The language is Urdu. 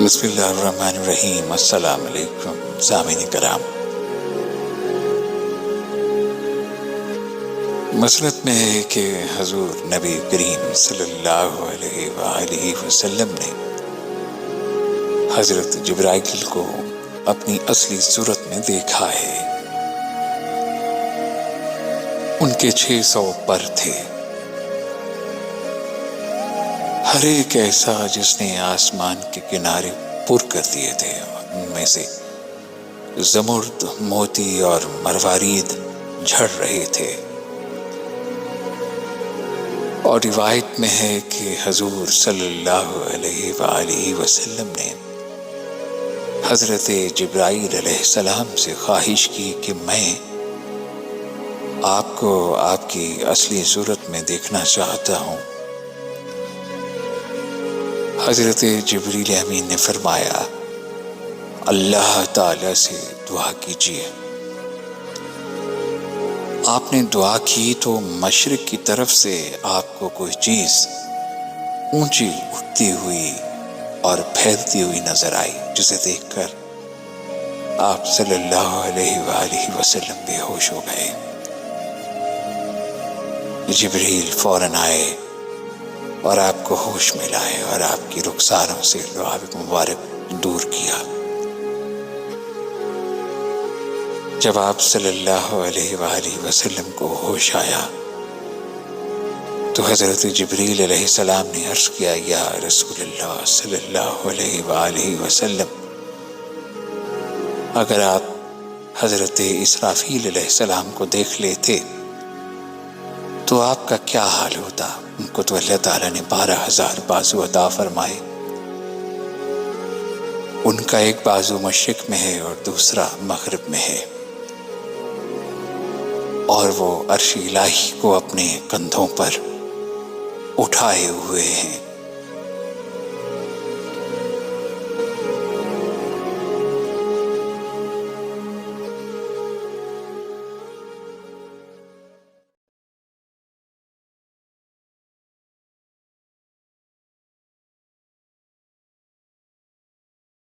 بسم اللہ الرحمن الرحیم۔ السلام علیکم سامعین کرام۔ مسند میں ہے کہ حضور نبی کریم صلی اللہ علیہ وآلہ وسلم نے حضرت جبرائیل کو اپنی اصلی صورت میں دیکھا ہے۔ ان کے 600 پر تھے، ہر ایک ایسا جس نے آسمان کے کنارے پر کر دیے تھے۔ ان میں سے زمرد، موتی اور مروارید جھڑ رہے تھے، اور روایت میں ہے کہ حضور صلی اللہ علیہ وآلہ وسلم نے حضرت جبرائیل علیہ السلام سے خواہش کی کہ میں آپ کو آپ کی اصلی صورت میں دیکھنا چاہتا ہوں۔ حضرت جبریل امین نے فرمایا، اللہ تعالی سے دعا کیجیے۔ آپ نے دعا کی تو مشرق کی طرف سے آپ کو کوئی چیز اونچی اٹھتی ہوئی اور پھیلتی ہوئی نظر آئی، جسے دیکھ کر آپ صلی اللہ علیہ وآلہ وسلم بے ہوش ہو گئے۔ جبریل فوراً آئے اور آپ کو ہوش میں لائے اور آپ کی رخساروں سے لعاب مبارک دور کیا۔ جب آپ صلی اللہ علیہ وآلہ وسلم کو ہوش آیا تو حضرت جبریل علیہ السلام نے عرض کیا، یا رسول اللہ صلی اللہ علیہ وآلہ وسلم، اگر آپ حضرت اسرافیل علیہ السلام کو دیکھ لیتے تو آپ کا کیا حال ہوتا؟ ان کو تو اللہ تعالیٰ نے 12,000 بازو عطا فرمائے۔ ان کا ایک بازو مشرق میں ہے اور دوسرا مغرب میں ہے، اور وہ عرش الہی کو اپنے کندھوں پر اٹھائے ہوئے ہیں۔